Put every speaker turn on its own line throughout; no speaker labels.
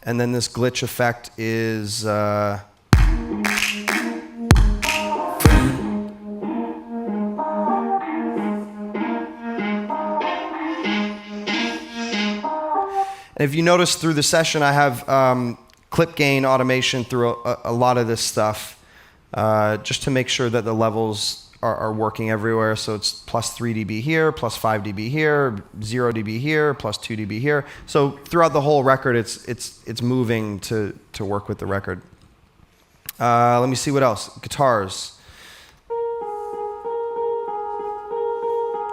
And then this glitch effect is... if you notice through the session, I have clip gain automation through a lot of this stuff, just to make sure that the levels are working everywhere. So it's plus 3 dB here, plus 5 dB here, 0 dB here, plus 2 dB here. So throughout the whole record, it's moving to work with the record. Let me see what else. Guitars.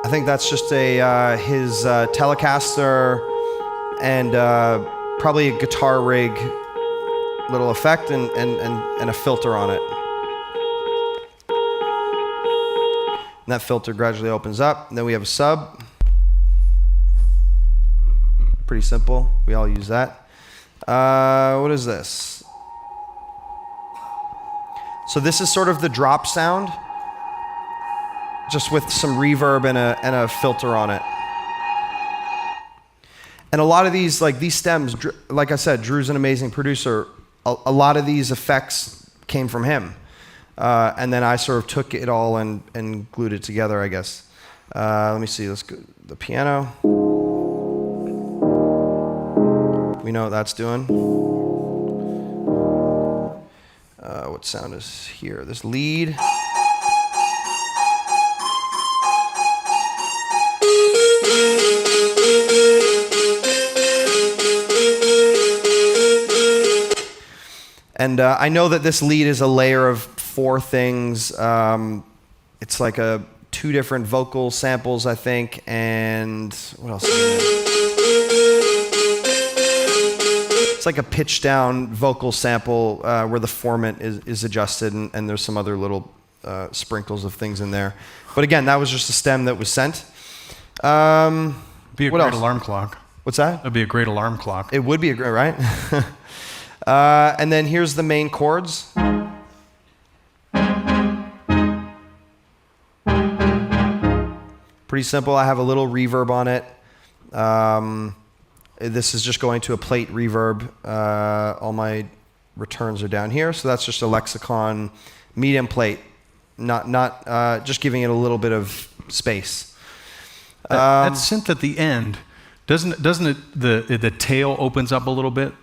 I think that's just his Telecaster and probably a guitar rig little effect and a filter on it. And that filter gradually opens up. And then we have a sub. Pretty simple. We all use that. What is this? So this is sort of the drop sound, just with some reverb and a filter on it. And a lot of these, like these stems, like I said, Drew's an amazing producer. A lot of these effects came from him. And then I sort of took it all and glued it together, I guess. Let me see, let's go the piano. We know what that's doing. What sound is here? This lead. And I know that this lead is a layer of 4 things. It's like 2 different vocal samples, I think, and what else is in there? It's like a pitch down vocal sample where the formant is adjusted, and there's some other little sprinkles of things in there. But again, that was just a stem that was sent.
Be a great
else?
alarm clock.
What's that?
It'd be a great alarm clock.
It would be a great, right? And then here's the main chords. Pretty simple. I have a little reverb on it. This is just going to a plate reverb. All my returns are down here, so that's just a Lexicon medium plate, not just giving it a little bit of space.
That synth at the end, doesn't it the tail opens up a little bit?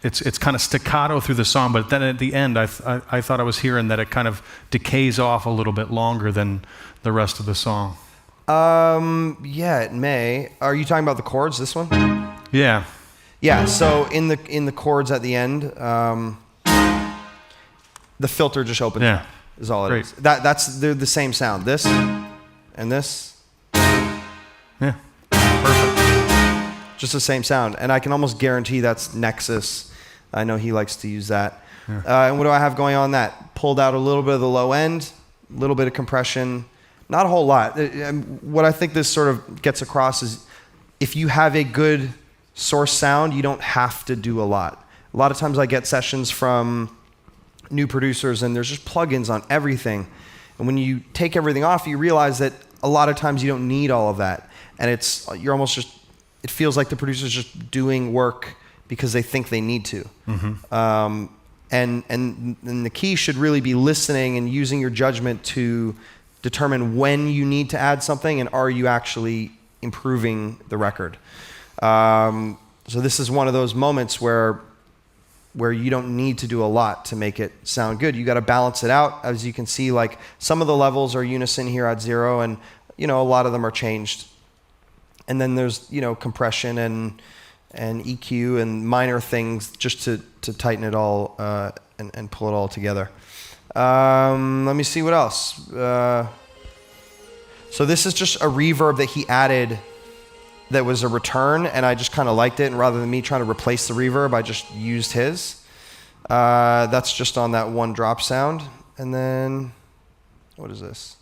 It's kind of staccato through the song, but then at the end, I thought I was hearing that it kind of decays off a little bit longer than the rest of the song.
Yeah, it may. Are you talking about the chords? This one?
Yeah.
Yeah. So in the chords at the end, the filter just opens.
Yeah.
Is all it
Great.
is. They're the same sound. This and this.
Yeah. Perfect.
Just the same sound, and I can almost guarantee that's Nexus. I know he likes to use that. Yeah. And what do I have going on that? Pulled out a little bit of the low end, a little bit of compression, not a whole lot. What I think this sort of gets across is if you have a good source sound, you don't have to do a lot. A lot of times I get sessions from new producers and there's just plugins on everything. And when you take everything off, you realize that a lot of times you don't need all of that. And you're almost just, it feels like the producer's just doing work because they think they need to. Mm-hmm. And the key should really be listening and using your judgment to determine when you need to add something and are you actually improving the record. So this is one of those moments where you don't need to do a lot to make it sound good. You got to balance it out. As you can see, like some of the levels are unison here at 0, and a lot of them are changed. And then there's compression and EQ and minor things just to tighten it all and pull it all together. Let me see what else. So this is just a reverb that he added that was a return, and I just kind of liked it, and rather than me trying to replace the reverb, I just used his. That's just on that one drop sound. And then, what is this?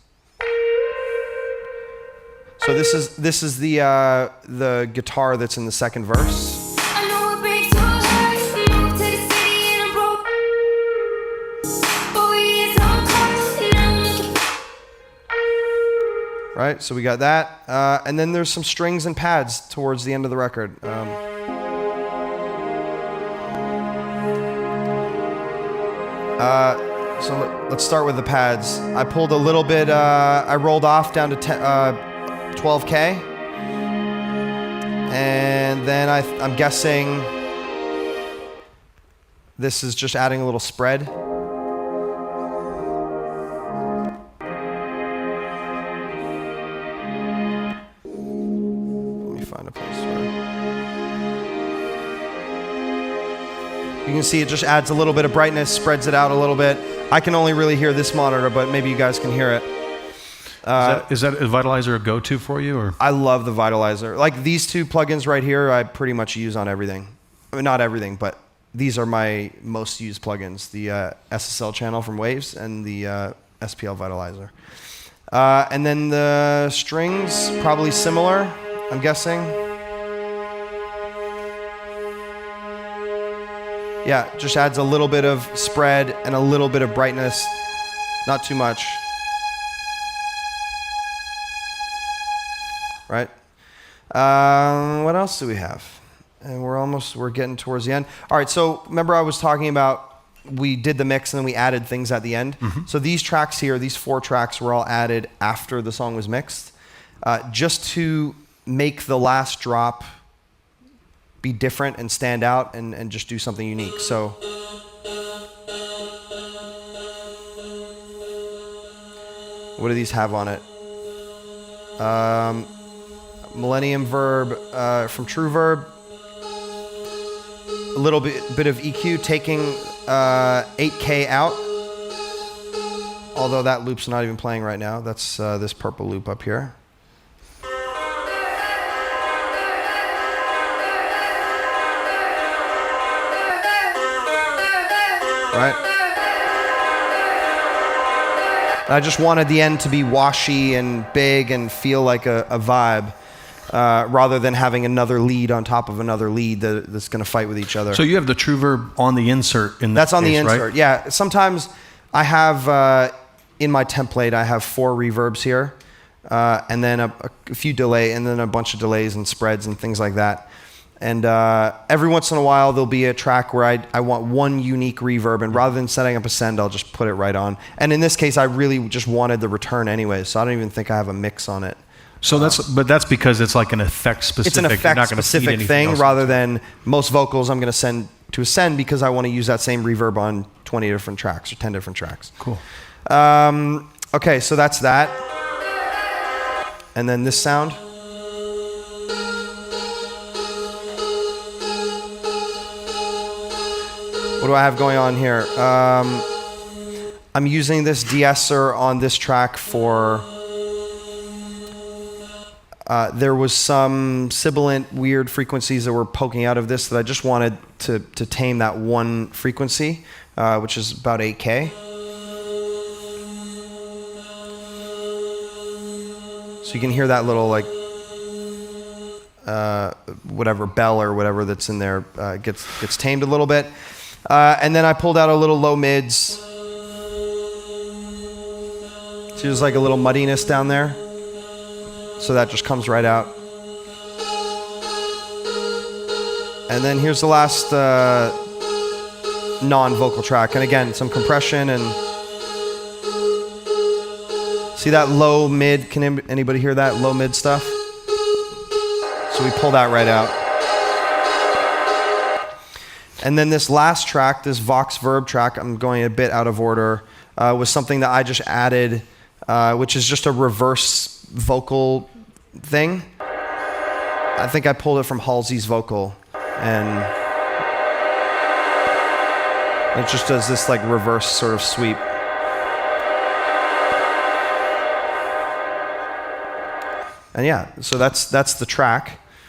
So this is the guitar that's in the second verse. Right, so we got that, and then there's some strings and pads towards the end of the record. So let's start with the pads. I pulled a little bit, I rolled off down to 12K. And then I'm guessing this is just adding a little spread. Let me find a place where... You can see it just adds a little bit of brightness, spreads it out a little bit. I can only really hear this monitor, but maybe you guys can hear it.
Is that a Vitalizer a go-to for you? Or?
I love the Vitalizer. Like these two plugins right here, I pretty much use on everything. I mean, not everything, but these are my most used plugins. The SSL channel from Waves and the SPL Vitalizer. And then the strings, probably similar, I'm guessing. Yeah, just adds a little bit of spread and a little bit of brightness. Not too much. Right? What else do we have? And we're getting towards the end. All right, so remember I was talking about we did the mix and then we added things at the end. Mm-hmm. So these tracks here, these 4 tracks were all added after the song was mixed, just to make the last drop be different and stand out and just do something unique. So what do these have on it? Millennium Verb from True Verb. A little bit of EQ, taking 8K out. Although that loop's not even playing right now. That's this purple loop up here. Right? I just wanted the end to be washy and big and feel like a vibe, rather than having another lead on top of another lead that's going to fight with each other.
So you have the True Verb on the insert in
That's on
case,
the insert,
right?
yeah. Sometimes I have, in my template, I have 4 reverbs here, and then a few delay, and then a bunch of delays and spreads and things like that. And every once in a while, there'll be a track where I want one unique reverb, and rather than setting up a send, I'll just put it right on. And in this case, I really just wanted the return anyway, so I don't even think I have a mix on it.
So that's because it's like an effect specific.
It's an effect specific thing, rather than most vocals I'm going to send to a send because I want to use that same reverb on 20 different tracks or 10 different tracks.
Cool.
Okay, so that's that. And then this sound. What do I have going on here? I'm using this de-esser on this track for... there was some sibilant, weird frequencies that were poking out of this that I just wanted to tame that one frequency, which is about 8K. So you can hear that little, like, whatever bell or whatever that's in there gets tamed a little bit. And then I pulled out a little low mids. So there's like a little muddiness down there. So that just comes right out. And then here's the last non-vocal track. And again, some compression and... See that low mid? Can anybody hear that low mid stuff? So we pull that right out. And then this last track, this Vox Verb track, I'm going a bit out of order, was something that I just added, which is just a reverse vocal thing. I think I pulled it from Halsey's vocal, and it just does this like reverse sort of sweep. And yeah, so that's the track.